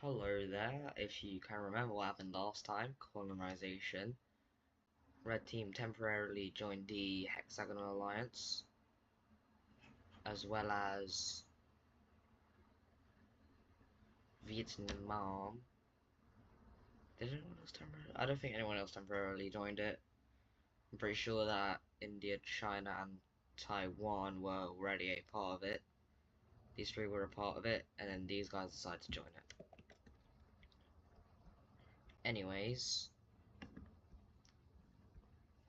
Hello there. If you can remember what happened last time, colonization. Red team temporarily joined the Hexagonal Alliance, as well as Vietnam. Did anyone else temporarily? I don't think anyone else temporarily joined it. I'm pretty sure that India, China, and Taiwan were already a part of it. These three were a part of it, and then these guys decided to join it. Anyways,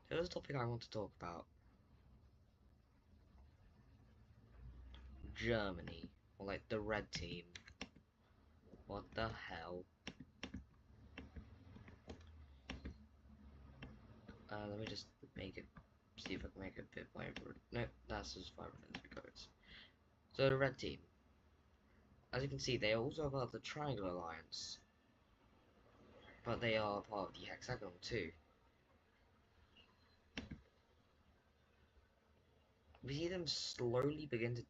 here's a topic I want to talk about. Germany, or like the red team. What the hell? Let me just make it, see if I can make it a bit wider. No, that's as far as it goes. So the red team, as you can see, they are also part of the Triangle Alliance, but they are part of the Hexagonal too. We see them slowly begin to,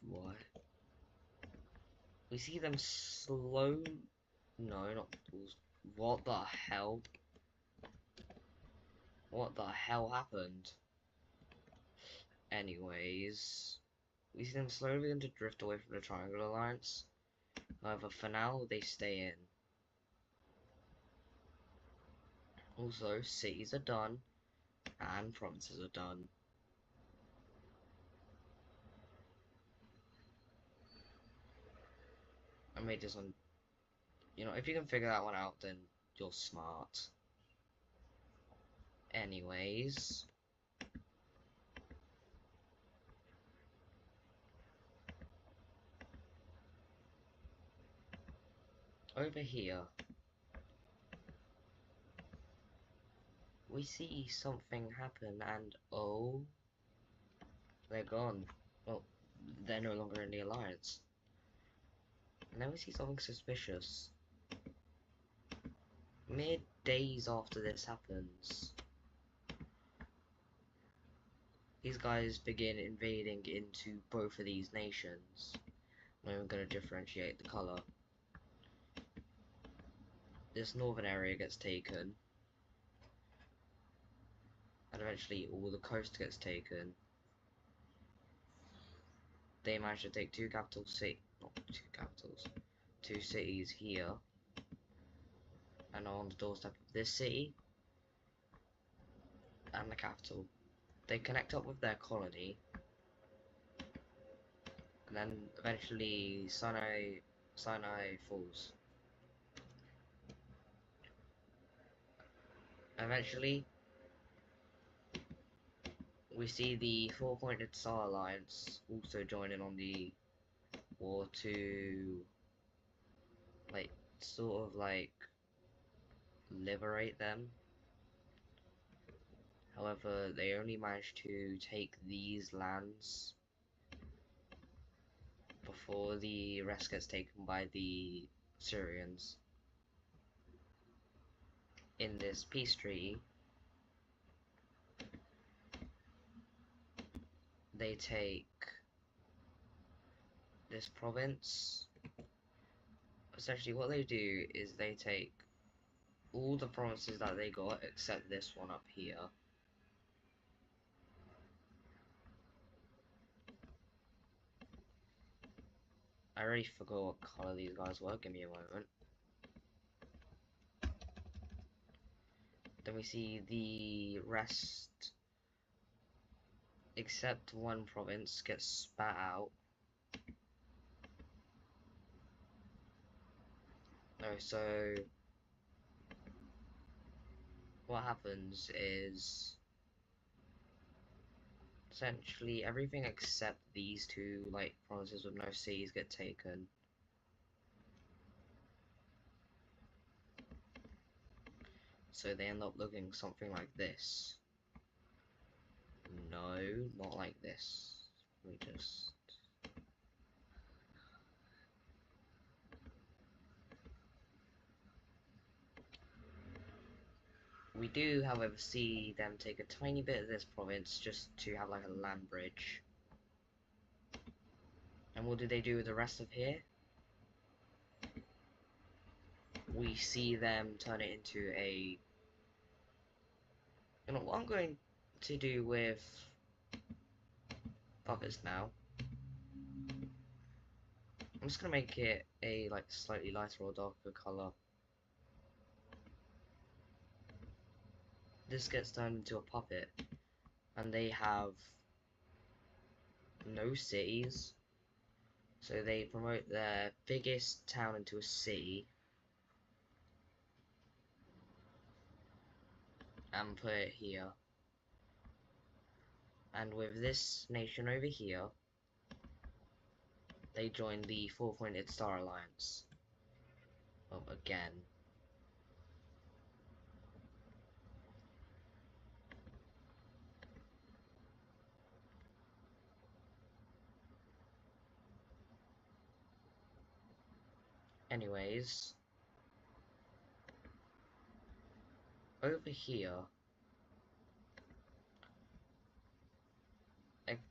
what? We see them slow, no, not, what the hell? What the hell happened? Anyways, we see them slowly begin to drift away from the Triangle Alliance. However, for now, they stay in. Also, cities are done, and provinces are done. I made this on, if you can figure that one out, then you're smart. Anyways, over here, we see something happen, and oh, they're gone. Well, they're no longer in the alliance. And then we see something suspicious. Mere days after this happens, these guys begin invading into both of these nations. I'm not even going to differentiate the color. This northern area gets taken, and eventually all the coast gets taken. They managed to take two cities here, and are on the doorstep of this city and the capital. They connect up with their colony, and then eventually Sinai falls. Eventually, we see the Four-Pointed Star Alliance also join in on the war to, like, sort of like liberate them. However, they only managed to take these lands before the rest gets taken by the Syrians. In this peace treaty, they take this province. Essentially what they do is they take all the provinces that they got except this one up here. I already forgot what colour these guys were, give me a moment. Then we see the rest, except one province, gets spat out. No, so what happens is essentially everything except these two, like, provinces with no cities get taken. So they end up looking something like this. No, not like this. We just... We do, however, see them take a tiny bit of this province just to have like a land bridge. And what do they do with the rest of here? we see them turn it into a... You know what I'm going to do with others now? I'm just gonna make it a like slightly lighter or darker color. This gets turned into a puppet, and they have no cities, so they promote their biggest town into a city and put it here. And with this nation over here, they join the Four-Pointed Star Alliance. Well, again. Anyways, over here,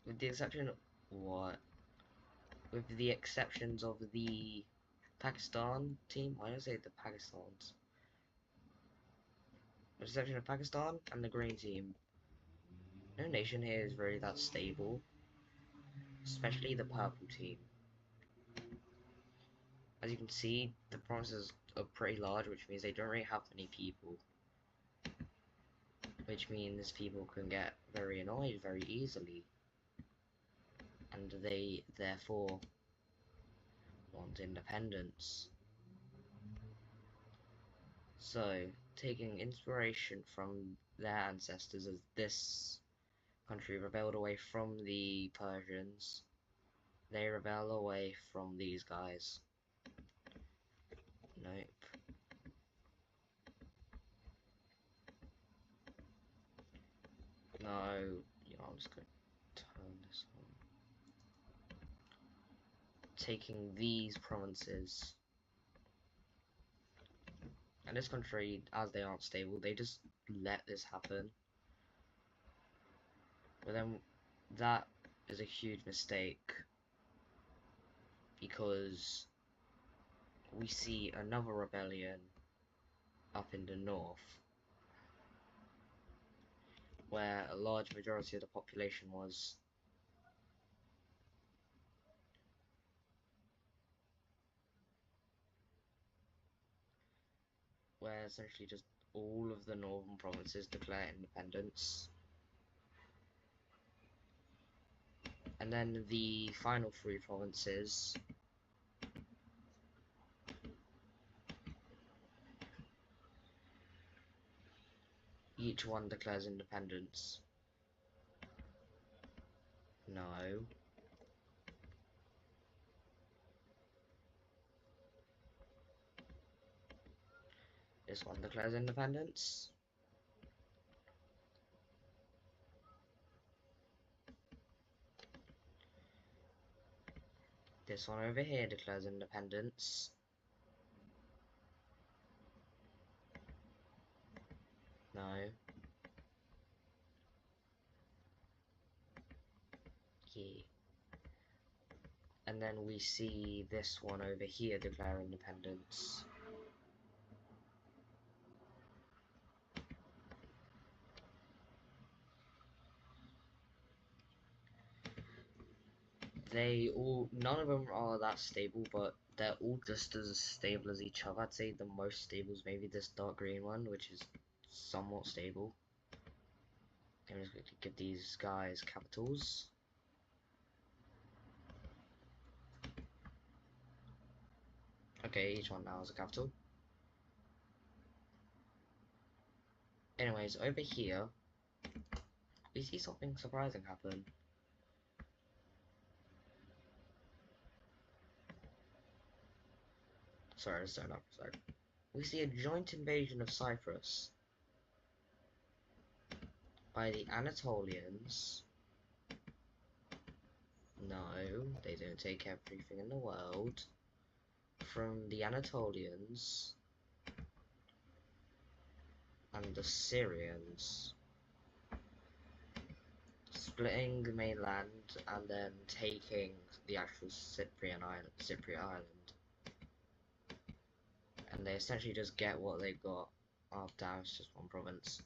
with the exception of what? With the exceptions of the Pakistan team, why did I say the Pakistans? With the exception of Pakistan and the green team, no nation here is really that stable, especially the purple team. As you can see, the provinces are pretty large, which means they don't really have many people. Which means people can get very annoyed very easily. And they, therefore, want independence. So, taking inspiration from their ancestors as this country rebelled away from the Persians, they rebel away from these guys. Nope. No, you know, I'm just going to turn this on. Taking these provinces. And this country, as they aren't stable, they just let this happen. But then, that is a huge mistake. Because we see another rebellion up in the north. Where a large majority of the population was. Where essentially just all of the northern provinces declare independence. And then the final three provinces each one declares independence. No. This one declares independence. This one over here declares independence. No. Yeah. And then we see this one over here declare independence. They all, none of them are that stable, but they're all just as stable as each other. I'd say the most stable is maybe this dark green one, which is somewhat stable. I'm just going to give these guys capitals. Okay, each one now has a capital. Anyways, over here, we see something surprising happen. Sorry, let's start up. Sorry. We see a joint invasion of Cyprus by the Anatolians. No, they don't take everything in the world. From the Anatolians and the Syrians, splitting the mainland and then taking the actual Cypriot island, and they essentially just get what they got. Oh damn, it's just one province.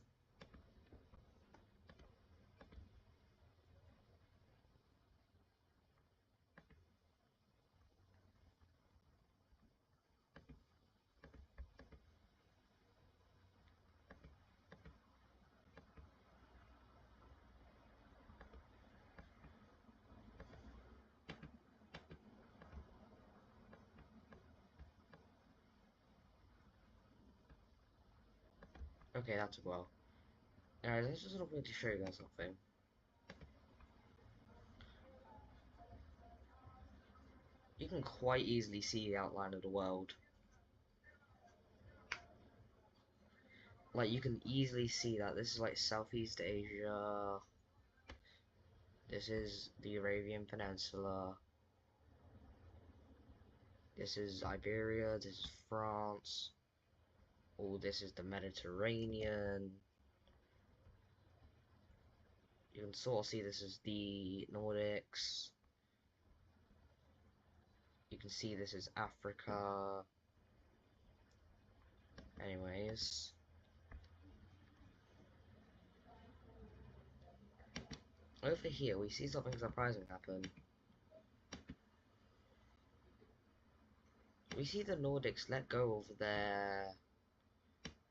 Okay, that took a while. Alright, let's just look to show you guys something. You can quite easily see the outline of the world. Like, you can easily see that this is like Southeast Asia. This is the Arabian Peninsula. This is Iberia. This is France. Oh, this is the Mediterranean. You can sort of see this is the Nordics. You can see this is Africa. Anyways. Over here, we see something surprising happen. We see the Nordics let go of their,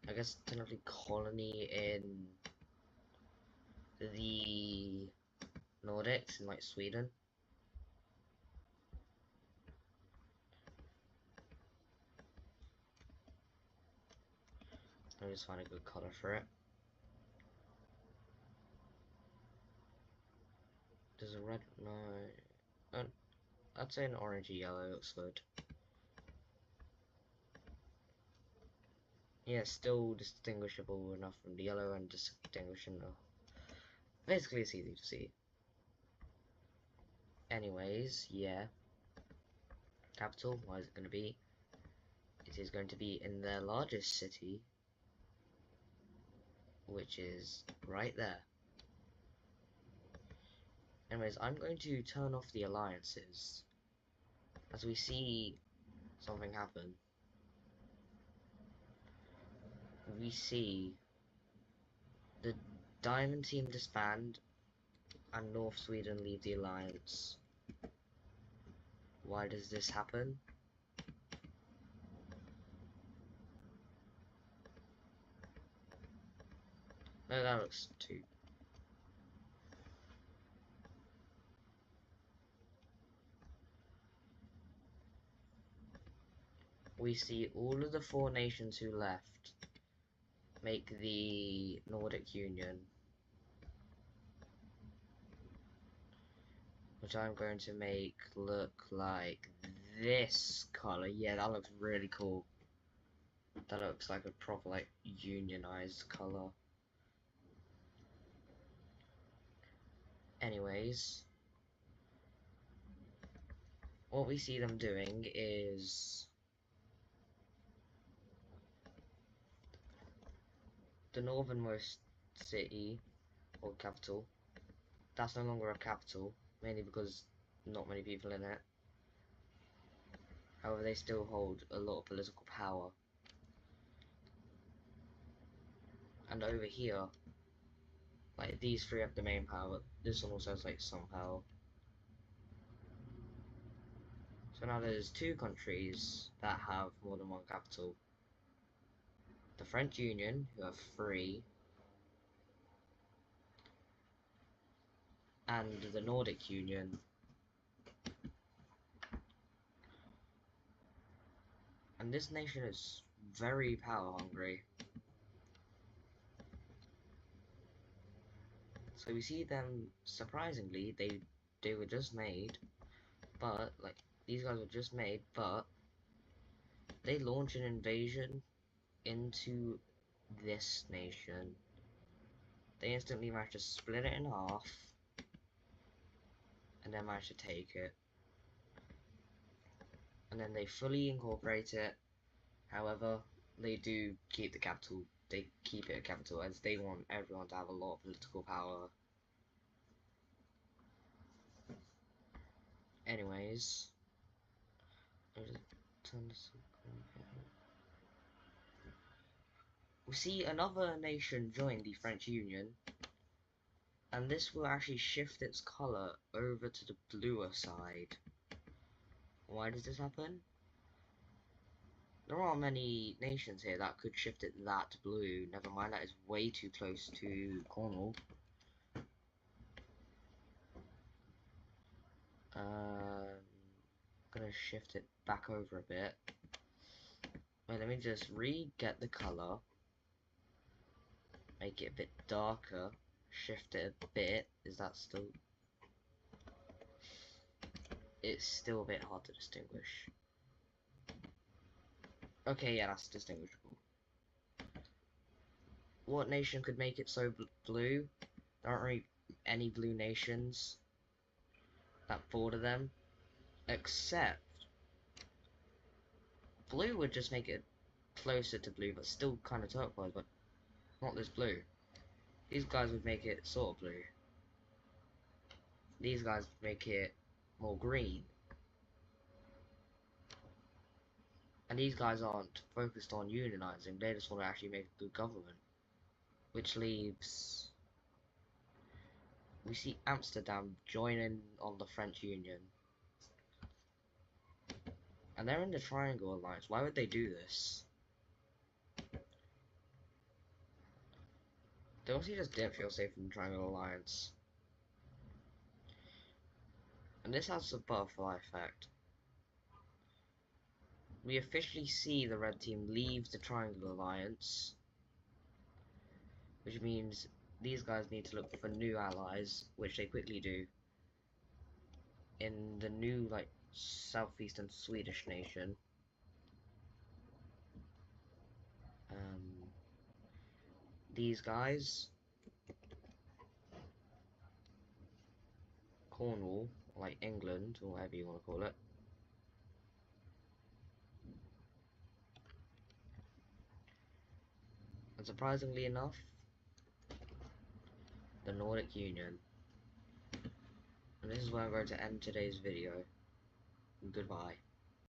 I guess, technically colony in the Nordics, in like Sweden. Let me just find a good color for it. There's a red, no, I'd say an orangey yellow looks good. Yeah, still distinguishable enough from the yellow and distinguishable. Basically, it's easy to see. Anyways, yeah. Capital, what is it going to be? It is going to be in their largest city, which is right there. Anyways, I'm going to turn off the alliances as we see something happen. We see the Diamond team disband and North Sweden leave the alliance. Why does this happen? No, that looks too. We see all of the 4 nations who left make the Nordic Union, which I'm going to make look like this color. Yeah, that looks really cool. That looks like a proper like unionized color. Anyways, what we see them doing is the northernmost city or capital. That's no longer a capital, mainly because not many people in it. However, they still hold a lot of political power. And over here, like these 3 have the main power. This one also has like some power. So now there's 2 countries that have more than 1 capital. The French Union, who have 3, and the Nordic Union. And this nation is very power hungry. So we see them, surprisingly, they were just made, but like these guys were just made, but they launch an invasion into this nation. They instantly managed to split it in half and then managed to take it. And then they fully incorporate it. However, they do keep the capital. They keep it a capital as they want everyone to have a lot of political power. Anyways, I'll just turn this on here. we see another nation join the French Union, and this will actually shift its colour over to the bluer side. Why does this happen? There aren't many nations here that could shift it that blue. Never mind, that is way too close to Cornwall. Gonna shift it back over a bit. Wait, let me just re-get the colour. Make it a bit darker. Shift it a bit. Is that still... It's still a bit hard to distinguish. Okay, yeah, that's distinguishable. What nation could make it so blue? There aren't really any blue nations that border them. Except... blue would just make it closer to blue, but still kind of turquoise, but not this blue. These guys would make it sort of blue. These guys would make it more green. And these guys aren't focused on unionizing, they just want to actually make a good government. Which leaves... we see Amsterdam joining on the French Union. And they're in the Triangle Alliance. Why would they do this? They obviously just didn't feel safe in the Triangle Alliance. And this has a butterfly effect. We officially see the red team leave the Triangle Alliance, which means these guys need to look for new allies, which they quickly do, in the new, like, southeastern Swedish nation. These guys, Cornwall, like England, or whatever you want to call it. And surprisingly enough, the Nordic Union. And this is where I'm going to end today's video. Goodbye.